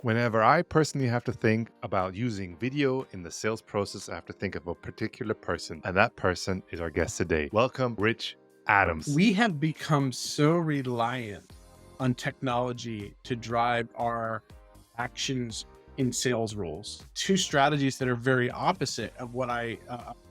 Whenever I personally have to think about using video in the sales process, I have to think of a particular person, and that person is our guest today. Welcome, Rich Adams. We have become so reliant on technology to drive our actions in sales roles. Two strategies that are very opposite of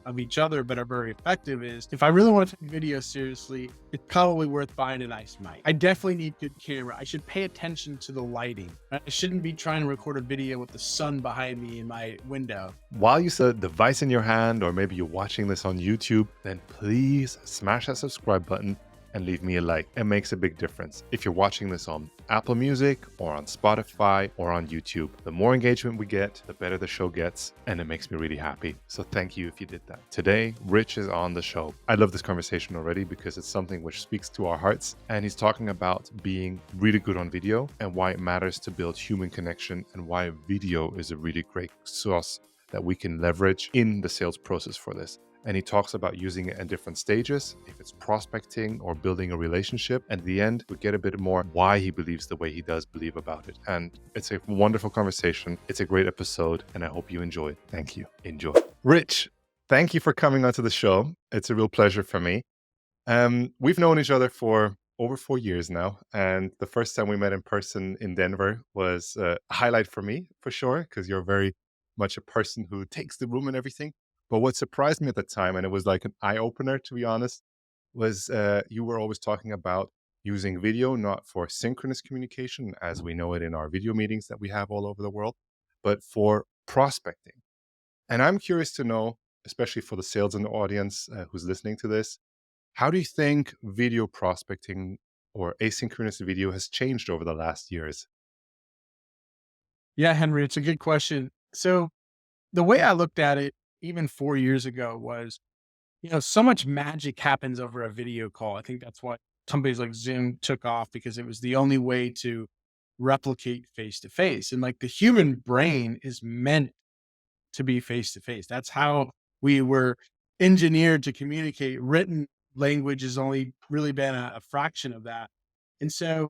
of each other, but are very effective is if I really want to take video seriously, it's probably worth buying a nice mic. I definitely need good camera. I should pay attention to the lighting. I shouldn't be trying to record a video with the sun behind me in my window. While you set a device in your hand, or maybe you're watching this on YouTube, then please smash that subscribe button and leave me a like. It makes a big difference. If you're watching this on Apple Music or on Spotify or on YouTube, the more engagement we get, the better the show gets, and it makes me really happy. So thank you if you did that. Today, Rich is on the show. I love this conversation already because it's something which speaks to our hearts, and he's talking about being really good on video and why it matters to build human connection and why video is a really great source that we can leverage in the sales process for this. And he talks about using it in different stages, if it's prospecting or building a relationship. And at the end, we get a bit more why he believes the way he does believe about it. And it's a wonderful conversation. It's a great episode, and I hope you enjoy. Thank you. Enjoy. Rich, thank you for coming onto the show. It's a real pleasure for me. We've known each other for over 4 years now. And the first time we met in person in Denver was a highlight for me, for sure, because you're very much a person who takes the room and everything. But what surprised me at the time, and it was like an eye opener, to be honest, was you were always talking about using video, not for synchronous communication, as we know it in our video meetings that we have all over the world, but for prospecting. And I'm curious to know, especially for the sales in the audience who's listening to this, how do you think video prospecting or asynchronous video has changed over the last years? Yeah, Henry, it's a good question. So the way I looked at it even 4 years ago was, so much magic happens over a video call. I think that's why companies like Zoom took off because it was the only way to replicate face to face. And like the human brain is meant to be face to face. That's how we were engineered to communicate. Written language has only really been a fraction of that. And so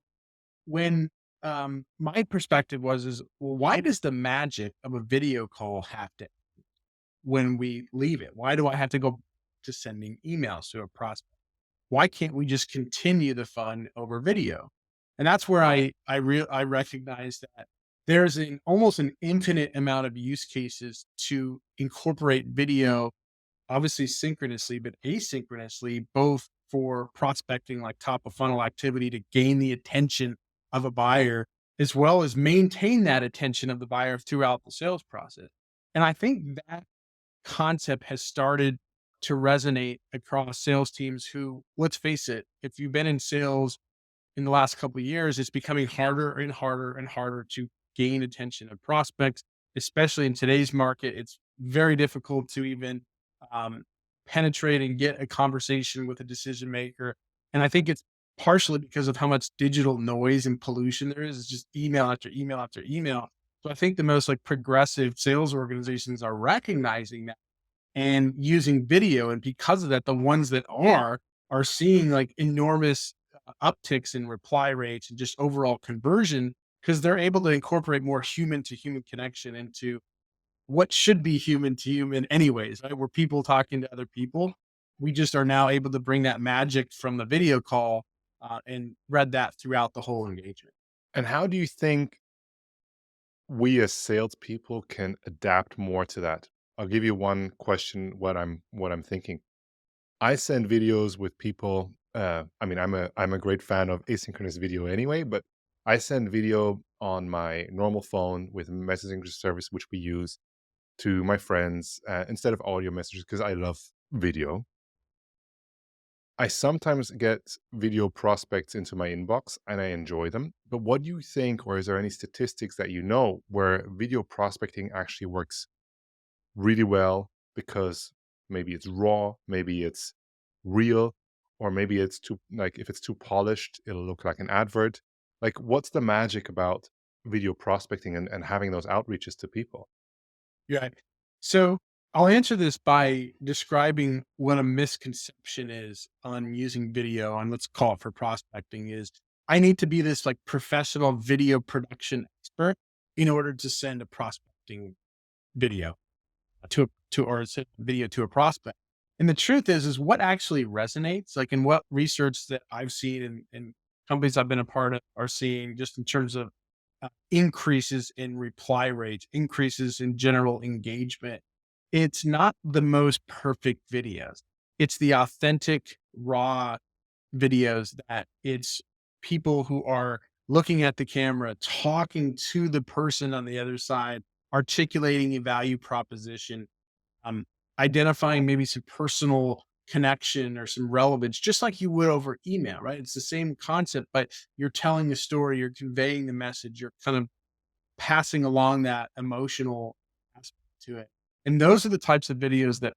when my perspective was, well, why does the magic of a video call have to when we leave it? Why do I have to go to sending emails to a prospect? Why can't we just continue the fun over video? And that's where I recognize that there's almost an infinite amount of use cases to incorporate video, obviously synchronously, but asynchronously, both for prospecting like top of funnel activity to gain the attention of a buyer, as well as maintain that attention of the buyer throughout the sales process. And I think that concept has started to resonate across sales teams who, let's face it, if you've been in sales in the last couple of years, it's becoming harder and harder and harder to gain attention of prospects, especially in today's market. It's very difficult to even um, penetrate and get a conversation with a decision maker. And I think it's partially because of how much digital noise and pollution there is. It's just email after email after email. So I think the most like progressive sales organizations are recognizing that and using video. And because of that, the ones that are seeing like enormous upticks in reply rates and just overall conversion because they're able to incorporate more human to human connection into what should be human to human anyways, right? We're people talking to other people. We just are now able to bring that magic from the video call and read that throughout the whole engagement. And how do you think we as salespeople can adapt more to that? I'll give you one question. What I'm thinking. I send videos with people. I mean, I'm a great fan of asynchronous video anyway, but I send video on my normal phone with messaging service, which we use to my friends instead of audio messages because I love video. I sometimes get video prospects into my inbox and I enjoy them. But what do you think, or is there any statistics that you know where video prospecting actually works really well because maybe it's raw, maybe it's real, or maybe it's too, like, if it's too polished, it'll look like an advert. Like, what's the magic about video prospecting and having those outreaches to people? Yeah. So I'll answer this by describing what a misconception is on using video on let's call it for prospecting is I need to be this like professional video production expert. in order to send a prospecting video to or send a video to a prospect. And the truth is what actually resonates, like in what research that I've seen and companies I've been a part of are seeing just in terms of increases in reply rates, increases in general engagement. It's not the most perfect videos. It's the authentic, raw videos that it's people who are looking at the camera, talking to the person on the other side, articulating a value proposition, um, identifying maybe some personal connection or some relevance, just like you would over email, right? It's the same concept, but you're telling a story, you're conveying the message, you're kind of passing along that emotional aspect to it. And those are the types of videos that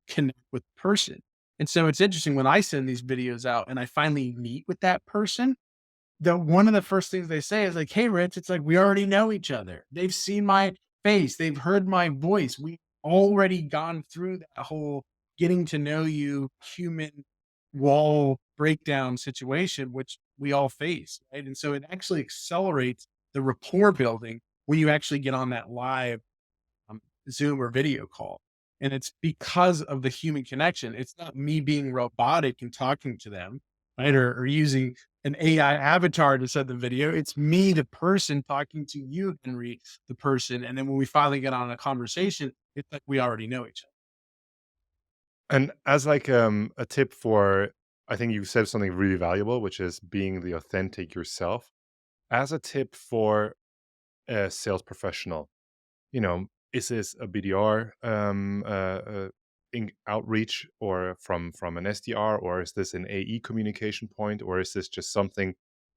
connect with the person. And so it's interesting when I send these videos out and I finally meet with that person, the one of the first things they say is like, "Hey, Rich," it's like, "We already know each other. They've seen my face. They've heard my voice. We've already gone through that whole getting to know you human wall breakdown situation, which we all face." Right. And so it actually accelerates the rapport building when you actually get on that live Zoom or video call. And it's because of the human connection. It's not me being robotic and talking to them, right? Or using an AI avatar to send the video. It's me, the person, talking to you, Henry, the person. And then when we finally get on a conversation, it's like we already know each other. And as like a tip for, I think you said something really valuable, which is being the authentic yourself. As a tip for a sales professional, you know, is this a BDR outreach or from an SDR, or is this an AE communication point, or is this just something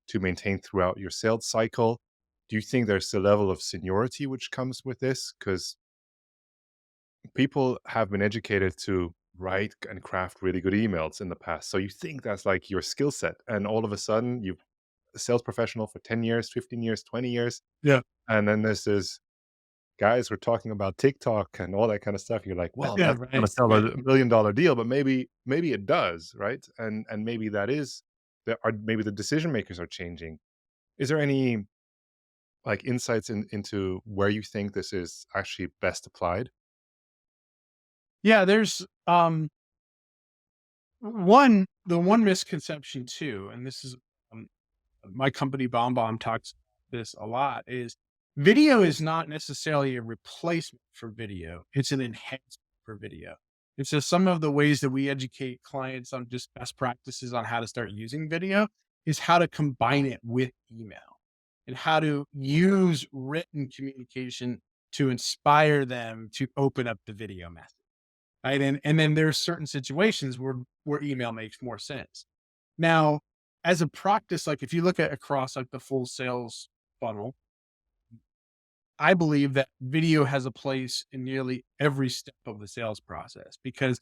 to maintain throughout your sales cycle? Do you think there's a level of seniority which comes with this? Because people have been educated to write and craft really good emails in the past. So you think that's like your skill set, and all of a sudden you've a sales professional for 10 years, 15 years, 20 years, Yeah. and then there's this guys were talking about TikTok and all that kind of stuff. You're like, well, Yeah. that's not gonna Right. sell a Right. $1 million deal, but maybe it does, right? And maybe that is there are maybe the decision makers are changing. Is there any like insights into where you think this is actually best applied? Yeah. There's the one misconception too, and this is um, my company BombBomb talks about this a lot, is video is not necessarily a replacement for video. It's an enhancement for video. And so some of the ways that we educate clients on just best practices on how to start using video is how to combine it with email and how to use written communication to inspire them to open up the video method. Right. And then there's certain situations where email makes more sense. Now, as a practice, like if you look at across like the full sales funnel, I believe that video has a place in nearly every step of the sales process because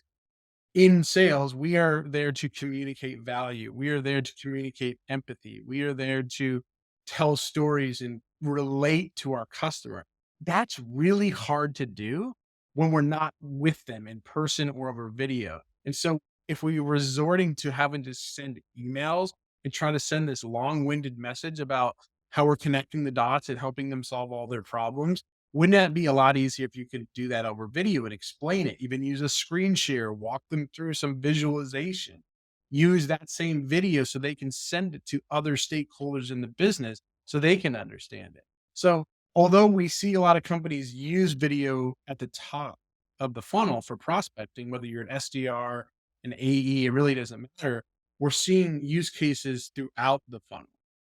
in sales, we are there to communicate value. We are there to communicate empathy. We are there to tell stories and relate to our customer. That's really hard to do when we're not with them in person or over video. And so if we were resorting to having to send emails and try to send this long-winded message about how we're connecting the dots and helping them solve all their problems, wouldn't that be a lot easier if you could do that over video and explain it? Even use a screen share, walk them through some visualization, use that same video so they can send it to other stakeholders in the business so they can understand it. So, although we see a lot of companies use video at the top of the funnel for prospecting, whether you're an SDR, an AE, it really doesn't matter. We're seeing use cases throughout the funnel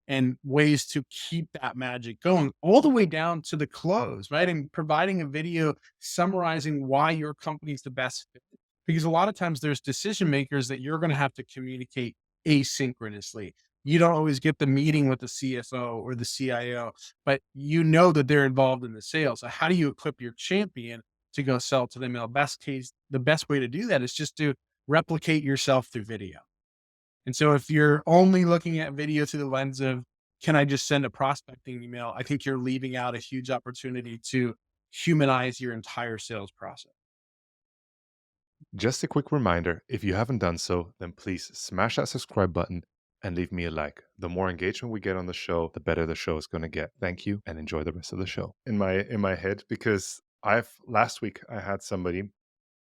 and ways to keep that magic going all the way down to the close, right? And providing a video summarizing why your company's the best fit. Because a lot of times there's decision makers that you're going to have to communicate asynchronously. You don't always get the meeting with the CFO or the CIO, but you know that they're involved in the sales. So how do you equip your champion to go sell to them? In the best case, the best way to do that is just to replicate yourself through video. And so if you're only looking at video through the lens of, can I just send a prospecting email? I think you're leaving out a huge opportunity to humanize your entire sales process. Just a quick reminder, if you haven't done so, then please smash that subscribe button and leave me a like. The more engagement we get on the show, the better the show is going to get. Thank you and enjoy the rest of the show. In my head, because I've last week I had somebody,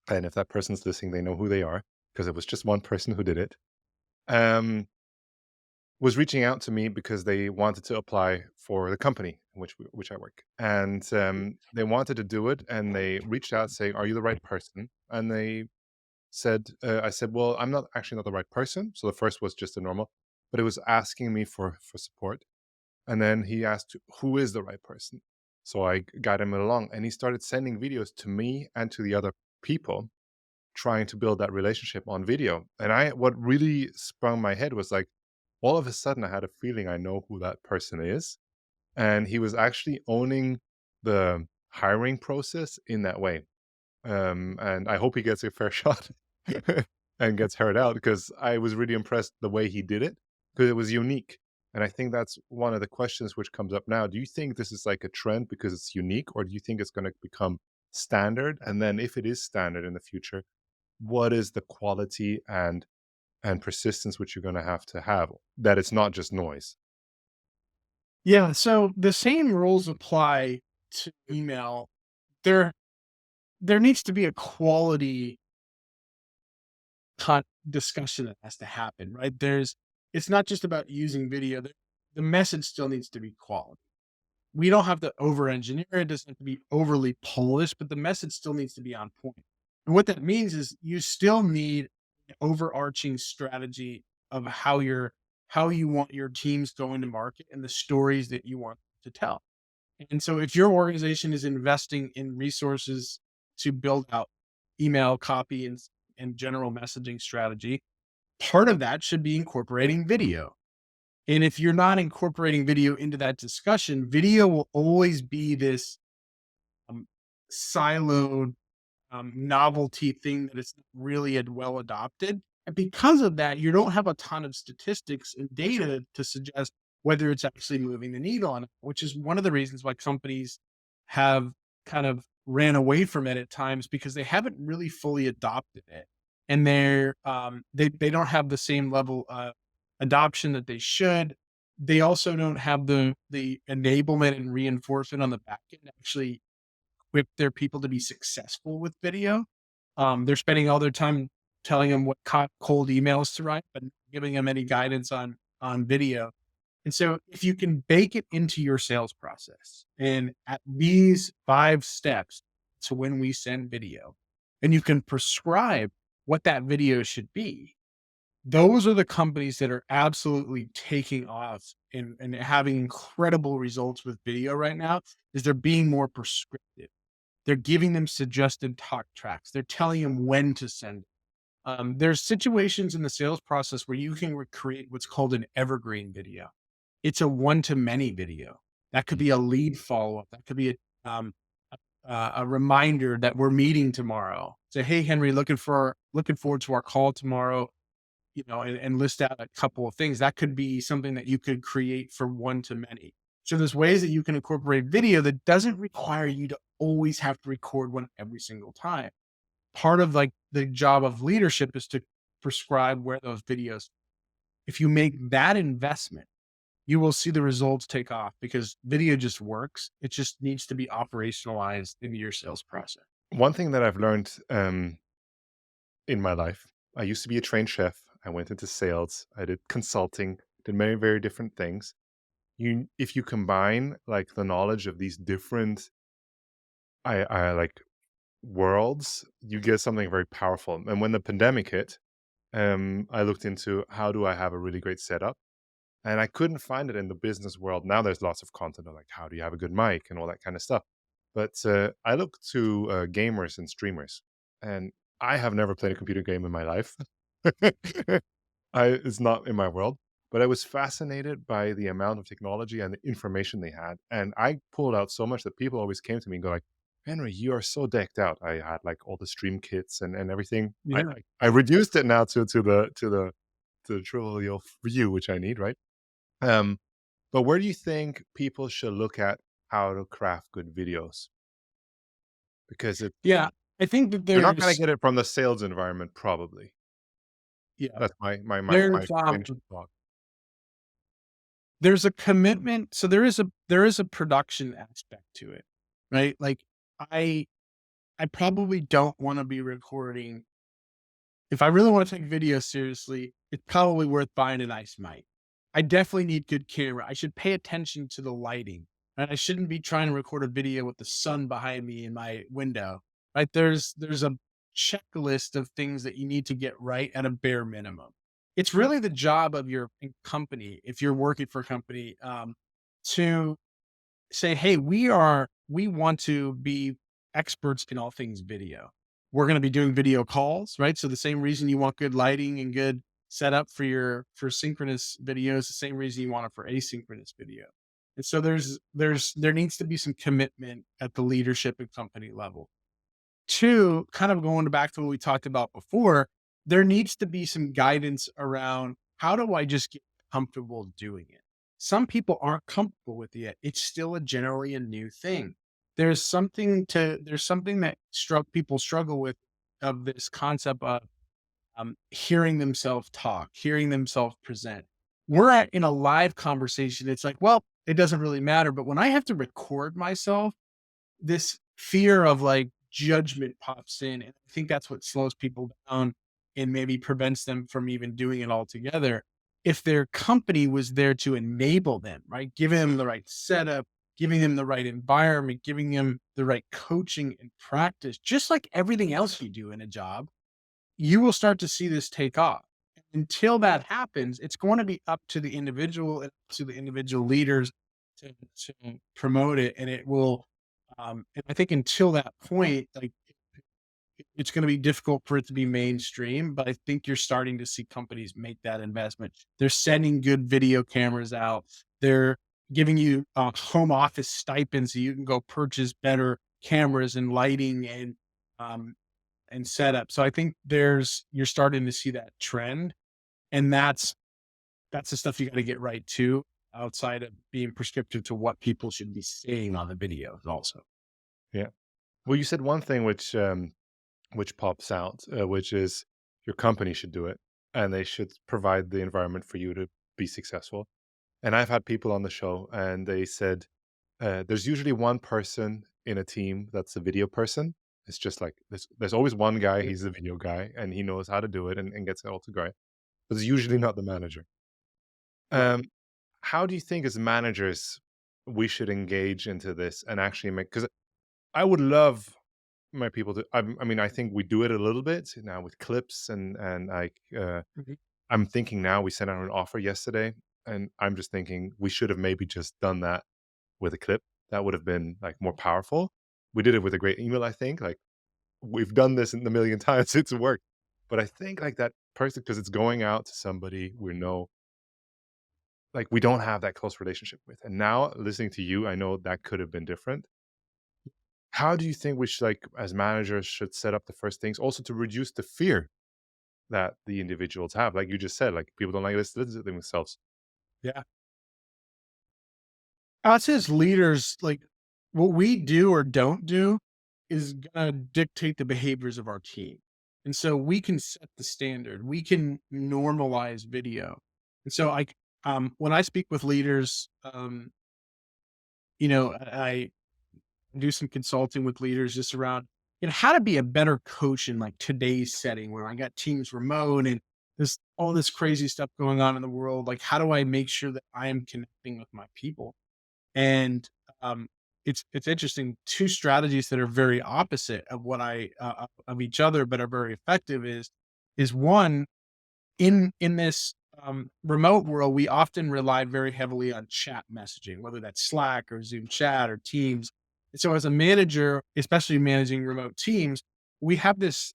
and if that person's listening, they know who they are because it was just one person who did it. Um, was reaching out to me because they wanted to apply for the company in which I work, and they wanted to do it, and they reached out saying, "Are you the right person?" And they said, I said, "Well, I'm not actually not the right person." So the first was just a normal, but it was asking me for support, and then he asked, "Who is the right person?" So I got him along, and he started sending videos to me and to the other people, trying to build that relationship on video. And what really sprung my head was like, all of a sudden, I had a feeling I know who that person is, and he was actually owning the hiring process in that way. And I hope he gets a fair shot and gets heard out because I was really impressed the way he did it because it was unique. And I think that's one of the questions which comes up now. Do you think this is like a trend because it's unique, or do you think it's going to become standard? And then, if it is standard in the future, what is the quality and persistence which you're going to have that it's not just noise? Yeah, so the same rules apply to email. There there needs to be a quality discussion that has to happen, right? It's not just about using video. The message still needs to be quality. We don't have to over engineer it. It doesn't have to be overly polished, but the message still needs to be on point. And what that means is you still need an overarching strategy of how you want your teams going to market and the stories that you want to tell. And so if your organization is investing in resources to build out email copy and general messaging strategy, part of that should be incorporating video. And if you're not incorporating video into that discussion, video will always be this um, siloed novelty thing that is really well adopted. And because of that, you don't have a ton of statistics and data to suggest whether it's actually moving the needle on it, which is one of the reasons why companies have kind of ran away from it at times because they haven't really fully adopted it. And they don't have the same level of adoption that they should. They also don't have the enablement and reinforcement on the back end to actually equip their people to be successful with video. They're spending all their time telling them what cold emails to write, but not giving them any guidance on video. And so, if you can bake it into your sales process, and at these 5 steps to when we send video, and you can prescribe what that video should be, those are the companies that are absolutely taking off and having incredible results with video right now. Is they're being more prescriptive. They're giving them suggested talk tracks. They're telling them when to send it. There's situations in the sales process where you can create what's called an evergreen video. It's a one to many video. That could Mm. be a lead follow up. That could be a reminder that we're meeting tomorrow. Say, hey Henry, looking forward to our call tomorrow. And list out a couple of things. That could be something that you could create for one to many. So there's ways that you can incorporate video that doesn't require you to always have to record one every single time. Part of like the job of leadership is to prescribe where those videos. If you make that investment, you will see the results take off because video just works. It just needs to be operationalized into your sales process. One thing that I've learned in my life, I used to be a trained chef. I went into sales. I did consulting, did many very different things. If you combine like the knowledge of these different I like worlds, you get something very powerful. And when the pandemic hit, I looked into how do I have a really great setup, and I couldn't find it in the business world. Now there's lots of content on like how do you have a good mic and all that kind of stuff. But I looked to gamers and streamers, and I have never played a computer game in my life. It's not in my world, but I was fascinated by the amount of technology and the information they had, and I pulled out so much that people always came to me and go like, "Henry, you are so decked out." I had like all the stream kits and everything. Yeah. I reduced it now to the trivial view which I need, right? Um, but where do you think people should look at how to craft good videos? Because Yeah. I think that you're not gonna there's get it from the sales environment, probably. yeah, That's my there's initial thought. there's a commitment. So there is a production aspect to it, right? Like I I probably don't want to be recording. If I really want to take video seriously, it's probably worth buying a nice mic. I definitely need good camera. I should pay attention to the lighting. And I shouldn't be trying to record a video with the sun behind me in my window. Right? There's a checklist of things that you need to get right at a bare minimum. It's really the job of your company, if you're working for a company, to say, "Hey, we want to be experts in all things video. We're gonna be doing video calls," right? So the same reason you want good lighting and good setup for synchronous video is the same reason you want it for asynchronous video. And so there needs to be some commitment at the leadership and company level. 2, kind of going back to what we talked about before, there needs to be some guidance around how do I just get comfortable doing it? Some people aren't comfortable with it yet. It's still generally a new thing. There's something that people struggle with of this concept of hearing themselves talk, hearing themselves present. In a live conversation. It's like, well, it doesn't really matter. But when I have to record myself, this fear of like judgment pops in. And I think that's what slows people down and maybe prevents them from even doing it altogether. If their company was there to enable them, right? Giving them the right setup, giving them the right environment, giving them the right coaching and practice, just like everything else you do in a job, you will start to see this take off. Until that happens, it's going to be up to the individual and to the individual leaders to promote it. And it will, and I think until that point, like it's going to be difficult for it to be mainstream, but I think you're starting to see companies make that investment. They're sending good video cameras out. They're giving you home office stipends so you can go purchase better cameras and lighting um, and setup. So I think you're starting to see that trend, and that's the stuff you got to get right too, outside of being prescriptive to what people should be seeing on the videos also. Yeah. Well, you said one thing which pops out, which is your company should do it, and they should provide the environment for you to be successful. And I've had people on the show, and they said there's usually one person in a team that's a video person. It's just like there's always one guy. He's a video guy, and he knows how to do it and gets it all together. But it's usually not the manager. Right. Um, how do you think, as managers, we should engage into this and actually make? Because I would love my people to. I mean, I think we do it a little bit now with clips and like. Mhm. I'm thinking now we sent out an offer yesterday, and I'm just thinking we should have maybe just done that with a clip. That would have been like more powerful. We did it with a great email, I think. Like we've done this in a million times, it's worked. But I think like that person, because it's going out to somebody we know, like we don't have that close relationship with. And now listening to you, I know that could have been different. How do you think we should, like, as managers, should set up the first things also to reduce the fear that the individuals have? Like you just said, like people don't like this to themselves. Yeah. Us as leaders, like what we do or don't do is gonna dictate the behaviors of our team. And so we can set the standard. We can normalize video. And so when I speak with leaders, I do some consulting with leaders just around, how to be a better coach in like today's setting where I got teams remote and there's all this crazy stuff going on in the world. Like, how do I make sure that I am connecting with my people? And it's interesting. Two strategies that are very opposite of what of each other, but are very effective is one in this remote world, we often rely very heavily on chat messaging, whether that's Slack or Zoom chat or Teams. And so, as a manager, especially managing remote teams, we have this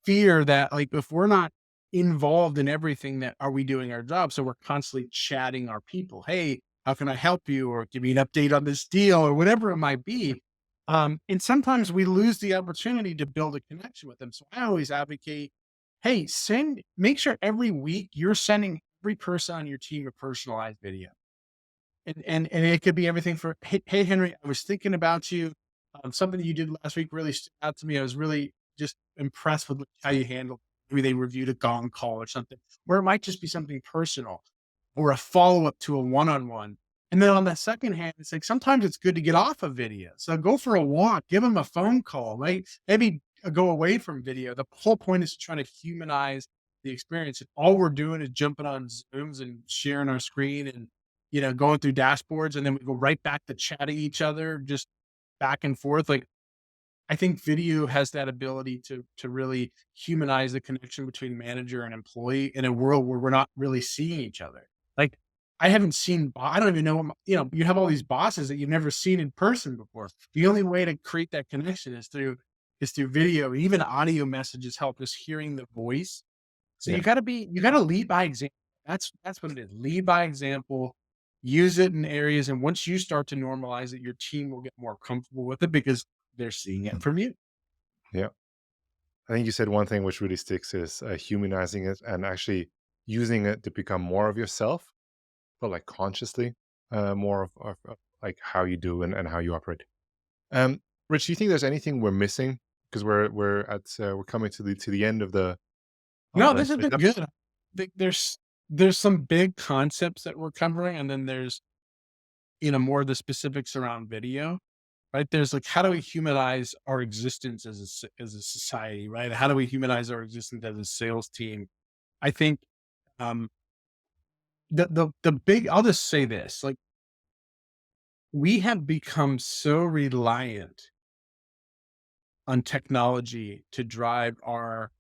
fear that, like, if we're not involved in everything, that are we doing our job? So we're constantly chatting our people. Hey, how can I help you? Or give me an update on this deal or whatever it might be. And sometimes we lose the opportunity to build a connection with them. So I always advocate, hey, make sure every week you're sending every person on your team a personalized video. And it could be everything for, hey Henry, I was thinking about you. Something you did last week really stood out to me. I was really just impressed with how you handled. Maybe they reviewed a gong call or something, where it might just be something personal. or a follow-up to a one-on-one. And then on the second hand, it's like sometimes it's good to get off of video. So go for a walk, give them a phone call, right? Maybe go away from video. The whole point is to try to humanize the experience. And all we're doing is jumping on Zooms and sharing our screen and going through dashboards, and then we go right back to chatting each other, just back and forth. Like I think video has that ability to really humanize the connection between manager and employee in a world where we're not really seeing each other. Like I haven't seen, I don't even know, you have all these bosses that you've never seen in person before. The only way to create that connection is through video. Even audio messages help us hearing the voice. So Yeah. you gotta lead by example. That's what it is. Lead by example, use it in areas. And once you start to normalize it, your team will get more comfortable with it because they're seeing it from you. Yeah. I think you said one thing which really sticks is humanizing it and actually using it to become more of yourself, but like consciously, more of like how you do and how you operate. Um, Rich, do you think there's anything we're missing? Because we're coming to the end of No, this has this been good. I think there's some big concepts that we're covering, and then there's more of the specifics around video. Right? There's like, how do we humanize our existence as as a society? Right? How do we humanize our existence as a sales team? I think um, the big. I'll just say this: like we have become so reliant on technology to drive our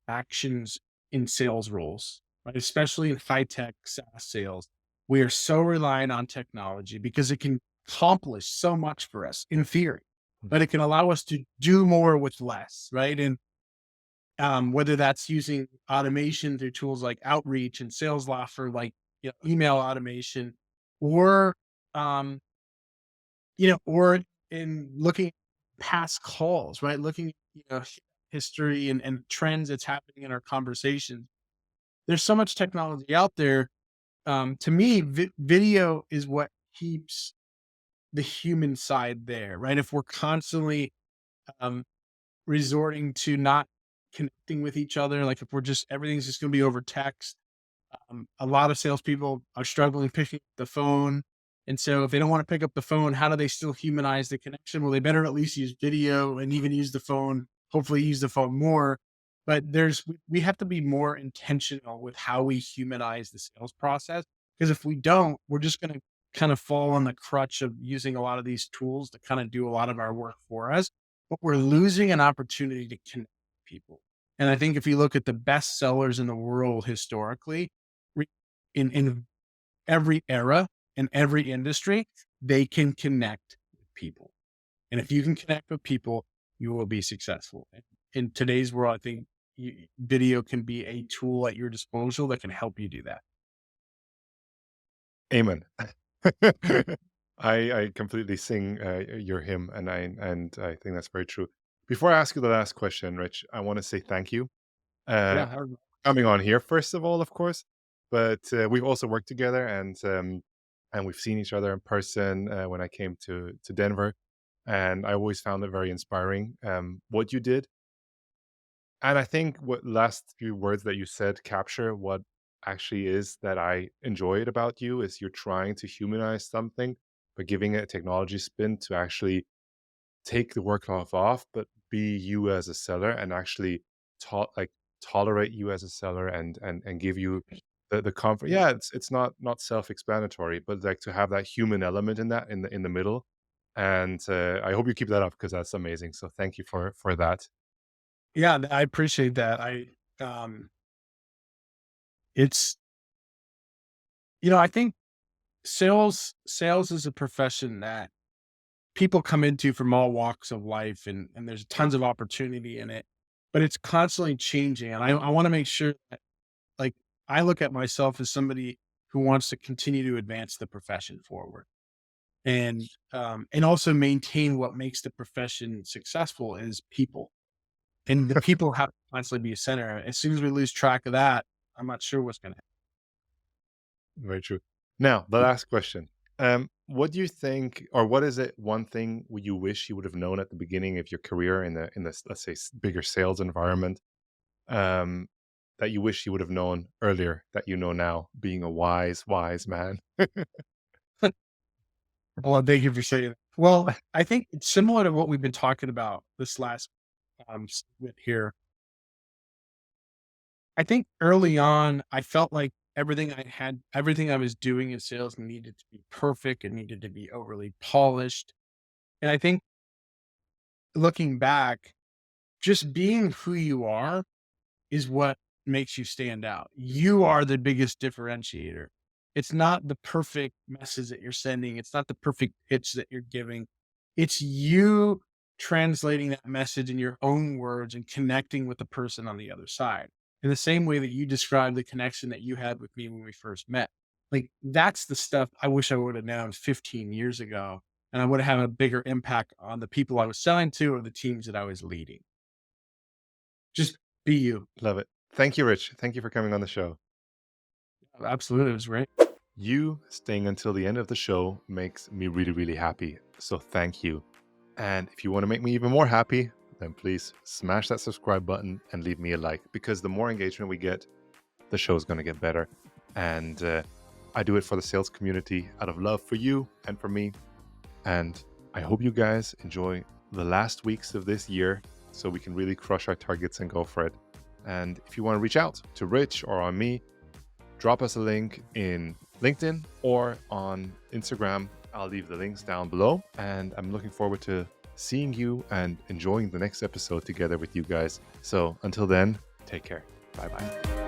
actions in sales roles, right? Especially in high tech SaaS sales. We are so reliant on technology because it can accomplish so much for us in theory, but it can allow us to do more with less, right? And whether that's using automation through tools like Outreach and Salesloft for like email automation, or um, or in looking past calls, right? Looking, history and trends that's happening in our conversations. There's so much technology out there. To me, video is what keeps the human side there, right? If we're constantly um, resorting to not connecting with each other, like if we're just everything's just going to be over text, a lot of salespeople are struggling picking up the phone. And so if they don't want to pick up the phone, how do they still humanize the connection? Well, they better at least use video and even use the phone, hopefully use the phone more. But we have to be more intentional with how we humanize the sales process. Because if we don't, we're just going to kind of fall on the crutch of using a lot of these tools to kind of do a lot of our work for us. But we're losing an opportunity to connect with people. And I think if you look at the best sellers in the world historically, re in every era, in every industry, they can connect with people. And if you can connect with people, you will be successful. In today's world, I think video can be a tool at your disposal that can help you do that. Amen. I completely sing your hymn, and I think that's very true. Before I ask you the last question, Rich, I want to say thank you. Uh, Yeah, I don't know. Coming on here, first of all, of course, but we've also worked together, and we've seen each other in person when I came to Denver, and I always found it very inspiring what you did. And I think what last few words that you said capture what actually is that I enjoyed about you is you're trying to humanize something, but giving it a technology spin to actually take the workload off, but be you as a seller and actually like tolerate you as a seller and give you the comfort. Yeah, it's not self-explanatory, but like to have that human element in that in the middle. And I hope you keep that up because that's amazing. So thank you for that. Yeah, I appreciate that. It's, I think sales is a profession that people come into from all walks of life, and there's tons of opportunity in it, but it's constantly changing. And I want to make sure that, like, I look at myself as somebody who wants to continue to advance the profession forward, and also maintain what makes the profession successful is people, and the people have to constantly be a center. As soon as we lose track of that, I'm not sure what's going to Very true. Now, the last question. What do you think, or what is it one thing you wish you would have known at the beginning of your career in the let's say bigger sales environment? Um, that you wish you would have known earlier that you know now, being a wise, wise man? Well, thank you for saying that. Well, I think it's similar to what we've been talking about this last segment here. I think early on, I felt like everything I was doing in sales needed to be perfect. It needed to be overly polished. And I think looking back, just being who you are is what makes you stand out. You are the biggest differentiator. It's not the perfect message that you're sending. It's not the perfect pitch that you're giving. It's you translating that message in your own words and connecting with the person on the other side. In the same way that you described the connection that you had with me when we first met. Like that's the stuff I wish I would have known 15 years ago. And I would have had a bigger impact on the people I was selling to or the teams that I was leading. Just be you. Love it. Thank you, Rich. Thank you for coming on the show. Absolutely. It was great. You staying until the end of the show makes me really, really happy. So thank you. And if you want to make me even more happy, then please smash that subscribe button and leave me a like, because the more engagement we get, the show is going to get better. And I do it for the sales community out of love for you and for me. And I hope you guys enjoy the last weeks of this year so we can really crush our targets and go for it. And if you want to reach out to Rich or on me, drop us a link in LinkedIn or on Instagram. I'll leave the links down below. And I'm looking forward to seeing you and enjoying the next episode together with you guys. So until then, take care. Bye-bye.